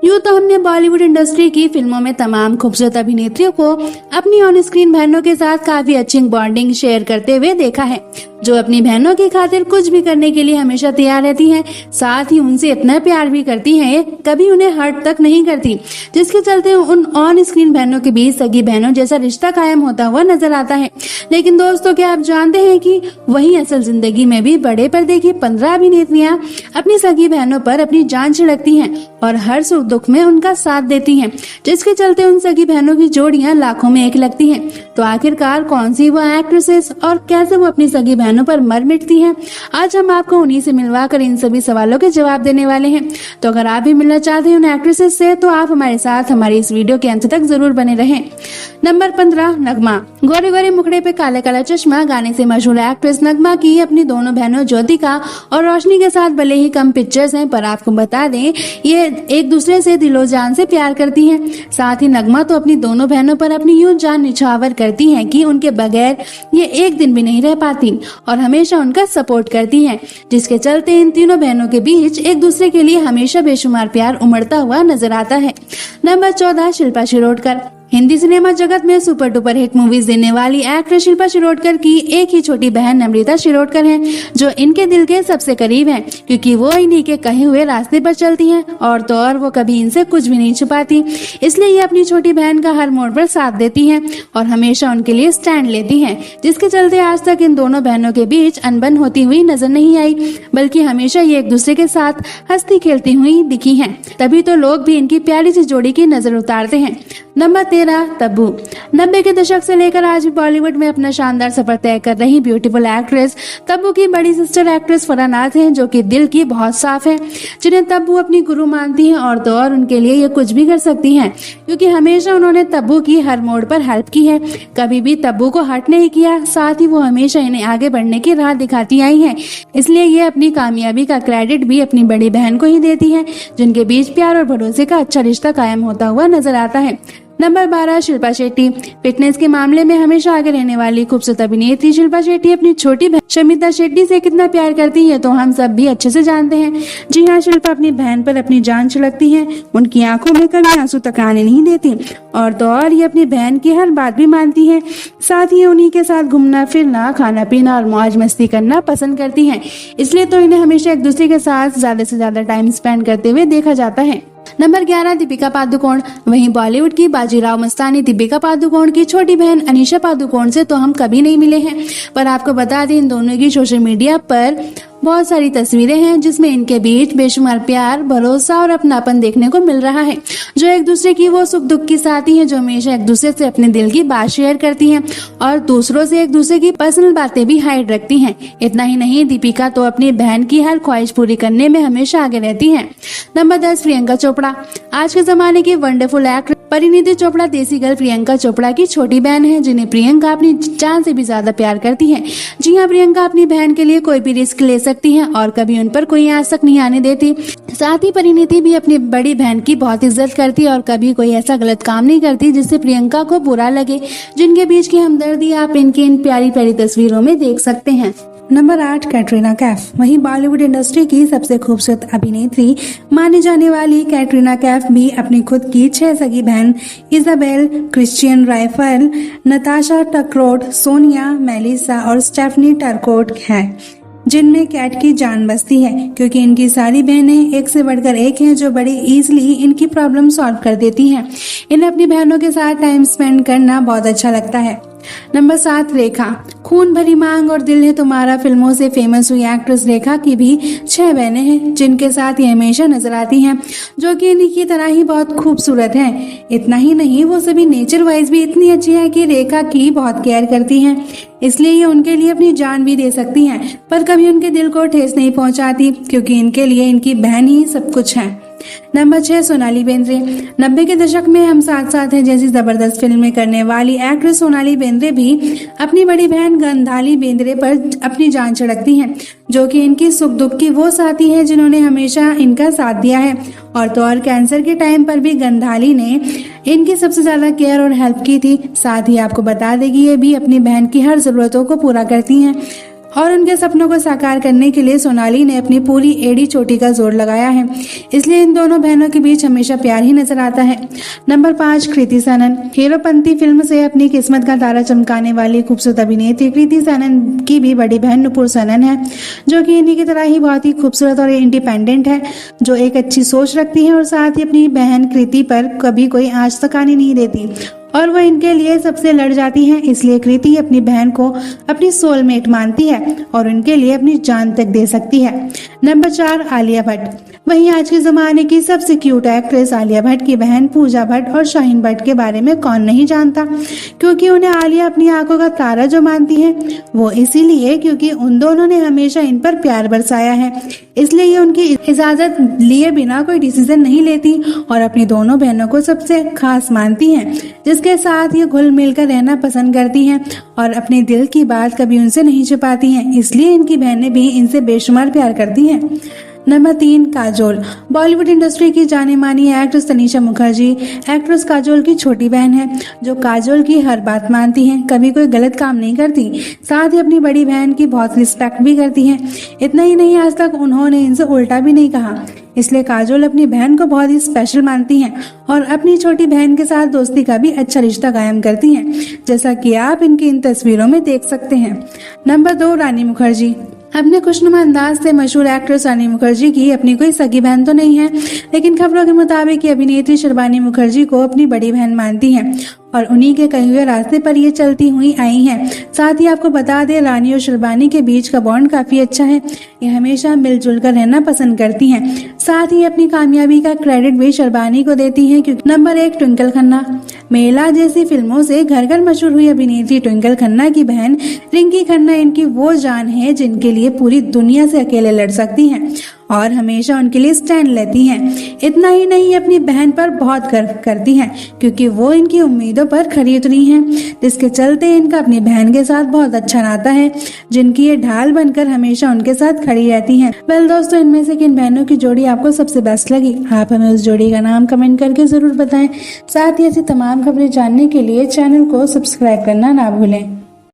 यूँ तो हमने बॉलीवुड इंडस्ट्री की फिल्मों में तमाम खूबसूरत अभिनेत्रियों को अपनी ऑन स्क्रीन बहनों के साथ काफी अच्छी बॉन्डिंग शेयर करते हुए देखा है, जो अपनी बहनों की खातिर कुछ भी करने के लिए हमेशा तैयार रहती हैं। साथ ही उनसे इतना प्यार भी करती हैं, कभी उन्हें हर्ट तक नहीं करती, जिसके चलते उन ऑन स्क्रीन बहनों के बीच सगी बहनों जैसा रिश्ता कायम होता हुआ नजर आता है। लेकिन दोस्तों, क्या आप जानते हैं कि वही असल जिंदगी में भी बड़े पर्दे की 15 अभिनेत्रियां अपनी सगी बहनों पर अपनी जान छिड़कती हैं और हर सुख दुख में उनका साथ देती हैं, जिसके चलते उन सगी बहनों की जोड़ियां लाखों में एक लगती हैं। तो आखिरकार कौन सी वो एक्ट्रेसेस और कैसे वो अपनी सगी बहनों पर मर मिटती हैं, आज हम आपको उन्हीं से मिलवाकर इन सभी सवालों के जवाब देने वाले हैं। तो अगर आप भी मिलना चाहते हैं उन एक्ट्रेसेस से, तो आप हमारे साथ हमारी इस वीडियो के अंत तक जरूर बने रहें। नंबर 15, नगमा। गोरे गोरे मुखड़े पे काला काला चश्मा, गाने से मशहूर एक्ट्रेस नगमा की अपनी दोनों बहनों ज्योतिका और रोशनी के साथ भले ही कम पिक्चर्स हैं, पर आपको बता दें ये एक दूसरे से दिलो जान से प्यार करती हैं। साथ ही नगमा तो अपनी दोनों बहनों पर अपनी यूं जान निछावर करती हैं कि उनके बगैर ये एक दिन भी नहीं रह पाती और हमेशा उनका सपोर्ट करती हैं, जिसके चलते इन तीनों बहनों के बीच एक दूसरे के लिए हमेशा बेशुमार प्यार उमड़ता हुआ नजर आता है। नंबर 14, शिल्पा शिरोडकर। हिंदी सिनेमा जगत में सुपर डुपर हिट मूवीज देने वाली एक्ट्रेस शिल्पा शिरोडकर की एक ही छोटी बहन नम्रता शिरोडकर हैं, जो इनके दिल के सबसे करीब हैं, क्योंकि वो इन्हीं के कहे हुए रास्ते पर चलती हैं और तो और वो कभी इनसे कुछ भी नहीं छुपाती। इसलिए ये अपनी छोटी बहन का हर मोड़ पर साथ देती हैं और हमेशा उनके लिए स्टैंड लेती हैं, जिसके चलते आज तक इन दोनों बहनों के बीच अनबन होती हुई नजर नहीं आई, बल्कि हमेशा ये एक दूसरे के साथ हंसती खेलती हुई दिखी हैं। तभी तो लोग भी इनकी प्यारी सी जोड़ी की नजर उतारते हैं। नंबर 13, तब्बू। 90 के दशक से लेकर आज भी बॉलीवुड में अपना शानदार सफर तय कर रही ब्यूटीफुल एक्ट्रेस तब्बू की बड़ी सिस्टर एक्ट्रेस फरहान नाज हैं, जो कि दिल की बहुत साफ है, जिन्हें तब्बू अपनी गुरु मानती हैं और तो और उनके लिए ये कुछ भी कर सकती हैं, क्योंकि हमेशा उन्होंने तब्बू की हर मोड़ पर हेल्प की है, कभी भी तब्बू को हर्ट नहीं किया। साथ ही वो हमेशा इन्हें आगे बढ़ने की राह दिखाती आई हैं, इसलिए ये अपनी कामयाबी का क्रेडिट भी अपनी बड़ी बहन को ही देती है, जिनके बीच प्यार और भरोसे का अच्छा रिश्ता कायम होता हुआ नजर आता है। नंबर 12, शिल्पा शेट्टी। फिटनेस के मामले में हमेशा आगे रहने वाली खूबसूरत अभिनेत्री शिल्पा शेट्टी अपनी छोटी बहन शमिता शेट्टी से कितना प्यार करती है तो हम सब भी अच्छे से जानते हैं। जी हाँ, शिल्पा अपनी बहन पर अपनी जान छिड़कती है, उनकी आंखों में कभी आंसू तक आने नहीं देती और तो और ये अपनी बहन की हर बात भी मानती है। साथ ही उन्हीं के साथ घूमना फिरना, खाना पीना और मौज मस्ती करना पसंद करती है, इसलिए तो इन्हें हमेशा एक दूसरे के साथ ज्यादा से ज्यादा टाइम स्पेंड करते हुए देखा जाता है। नंबर 11, दीपिका पादुकोण। वहीं बॉलीवुड की बाजीराव मस्तानी दीपिका पादुकोण की छोटी बहन अनीशा पादुकोण से तो हम कभी नहीं मिले हैं, पर आपको बता दें इन दोनों की सोशल मीडिया पर बहुत सारी तस्वीरें हैं, जिसमें इनके बीच बेशुमार प्यार, भरोसा और अपनापन देखने को मिल रहा है, जो एक दूसरे की वो सुख दुख की साथी हैं, जो हमेशा एक दूसरे से अपने दिल की बात शेयर करती हैं और दूसरों से एक दूसरे की पर्सनल बातें भी हाइड रखती हैं। इतना ही नहीं, दीपिका तो अपनी बहन की हर ख्वाहिश पूरी करने में हमेशा आगे रहती हैं। नंबर 10, प्रियंका चोपड़ा। आज के जमाने की वंडरफुल एक्ट्रेस परिणीति चोपड़ा देसी गर्ल प्रियंका चोपड़ा की छोटी बहन है, जिन्हें प्रियंका अपनी जान से भी ज्यादा प्यार करती है। जी हाँ, प्रियंका अपनी बहन के लिए कोई भी रिस्क ले सकती हैं और कभी उन पर कोई आज तक नहीं आने देती। साथ ही परिणीति भी अपनी बड़ी बहन की बहुत इज्जत करती है और कभी कोई ऐसा गलत काम नहीं करती जिससे प्रियंका को बुरा लगे, जिनके बीच की हमदर्दी आप इनकी इन प्यारी प्यारी तस्वीरों में देख सकते हैं। नंबर 8, कैटरीना कैफ। वहीं बॉलीवुड इंडस्ट्री की सबसे खूबसूरत अभिनेत्री मानी जाने वाली कैटरीना कैफ भी अपनी खुद की 6 सगी बहन इजाबेल, क्रिश्चियन राइफल, नताशा टकरोट, सोनिया, मेलिसा और स्टेफनी टरकोट है, जिनमें कैट की जान बसती है, क्योंकि इनकी सारी बहनें एक से बढ़कर एक हैं, जो बड़ी इजीली इनकी प्रॉब्लम सॉल्व कर देती हैं। इन्हें अपनी बहनों के साथ टाइम स्पेंड करना बहुत अच्छा लगता है। नंबर 7, रेखा। खून भरी मांग और दिल है तुम्हारा फिल्मों से फेमस हुई एक्ट्रेस रेखा की भी 6 बहनें हैं, जिनके साथ ये हमेशा नजर आती हैं, जो कि इन्हीं की तरह ही बहुत खूबसूरत हैं। इतना ही नहीं, वो सभी नेचर वाइज भी इतनी अच्छी है कि रेखा की बहुत केयर करती हैं, इसलिए ये उनके लिए अपनी जान भी दे सकती हैं, पर कभी उनके दिल को ठेस नहीं पहुंचाती, क्योंकि इनके लिए इनकी बहन ही सब कुछ है। नंबर 6, सोनाली बेंद्रे। 90 के दशक में हम साथ साथ हैं जैसी जबरदस्त फिल्में करने वाली एक्ट्रेस सोनाली बेंद्रे भी अपनी बड़ी बहन गंधाली बेंद्रे पर अपनी जान छिड़कती हैं, जो कि इनकी सुख दुख की वो साथी है, जिन्होंने हमेशा इनका साथ दिया है और तो और कैंसर के टाइम पर भी गंधाली ने इनकी सबसे ज्यादा केयर और हेल्प की थी। साथ ही आपको बता दें कि ये भी अपनी बहन की हर जरूरतों को पूरा करती हैं। और उनके सपनों को साकार करने के लिए सोनाली ने अपनी पूरी एड़ी चोटी का जोर लगाया है। इसलिए इन दोनों बहनों के बीच हमेशा प्यार ही नजर आता है। नंबर 5, कृति सनन। हीरोपंती फिल्म से अपनी किस्मत का तारा चमकाने वाली खूबसूरत अभिनेत्री कृति सनन की भी बड़ी बहन नुपुर सनन है, जो कि इन्हीं की तरह ही बहुत ही खूबसूरत और इंडिपेंडेंट है, जो एक अच्छी सोच रखती है और साथ ही अपनी बहन कृति पर कभी कोई आंच तक आने नहीं देती और वो इनके लिए सबसे लड़ जाती हैं। इसलिए कृति अपनी बहन को अपनी सोलमेट मानती है और उनके लिए अपनी जान तक दे सकती है। नंबर 4, आलिया भट्ट। वहीं आज के जमाने की सबसे क्यूट एक्ट्रेस आलिया भट्ट की बहन पूजा भट्ट और शाहीन भट्ट के बारे में कौन नहीं जानता, क्योंकि उन्हें आलिया अपनी आंखों का तारा जो मानती है वो इसीलिए क्योंकि उन दोनों ने हमेशा इन पर प्यार बरसाया है। इसलिए ये उनकी इजाजत लिए बिना कोई डिसीजन नहीं लेती और अपनी दोनों बहनों को सबसे खास मानती हैं, जिसके साथ ये घुल मिल कर रहना पसंद करती हैं और अपने दिल की बात कभी उनसे नहीं छुपाती हैं। इसलिए इनकी बहनें भी इनसे बेशुमार प्यार करती हैं। नंबर 3, काजोल। बॉलीवुड इंडस्ट्री की जानी मानी एक्ट्रेस तनीषा मुखर्जी एक्ट्रेस काजोल की छोटी बहन है, जो काजोल की हर बात मानती है, कभी कोई गलत काम नहीं करती, साथ ही अपनी बड़ी बहन की बहुत रिस्पेक्ट भी करती है। इतना ही नहीं, आज तक उन्होंने इनसे उल्टा भी नहीं कहा। इसलिए काजोल अपनी बहन को बहुत ही स्पेशल मानती हैं और अपनी छोटी बहन के साथ दोस्ती का भी अच्छा रिश्ता कायम करती हैं, जैसा कि आप इनकी इन तस्वीरों में देख सकते हैं। नंबर 2, रानी मुखर्जी। अपने खुशनुमा अंदाज से मशहूर एक्ट्रेस रानी मुखर्जी की अपनी कोई सगी बहन तो नहीं है, लेकिन खबरों के मुताबिक ये अभिनेत्री शिरबानी मुखर्जी को अपनी बड़ी बहन मानती हैं और उन्हीं के कहे हुए रास्ते पर ये चलती हुई आई हैं। साथ ही आपको बता दें, रानी और शिरबानी के बीच का बॉन्ड काफी अच्छा है। ये हमेशा मिलजुल कर रहना पसंद करती हैं। साथ ही अपनी कामयाबी का क्रेडिट भी शिरबानी को देती हैं, क्योंकि नंबर 1, ट्विंकल खन्ना। मेला जैसी फिल्मों से घर घर मशहूर हुई अभिनेत्री ट्विंकल खन्ना की बहन रिंकी खन्ना इनकी वो जान है जिनके लिए पूरी दुनिया से अकेले लड़ सकती हैं और हमेशा उनके लिए स्टैंड लेती हैं। इतना ही नहीं, अपनी बहन पर बहुत गर्व करती हैं, क्योंकि वो इनकी उम्मीदों पर खरी उतरी हैं, जिसके चलते इनका अपनी बहन के साथ बहुत अच्छा नाता है, जिनकी ये ढाल बनकर हमेशा उनके साथ खड़ी रहती हैं। वेल दोस्तों, इनमें से किन बहनों की जोड़ी आपको सबसे बेस्ट लगी? आप हमें उस जोड़ी का नाम कमेंट करके जरूर बताएं। साथ ही ऐसी तमाम खबरें जानने के लिए चैनल को सब्सक्राइब करना ना भूलें।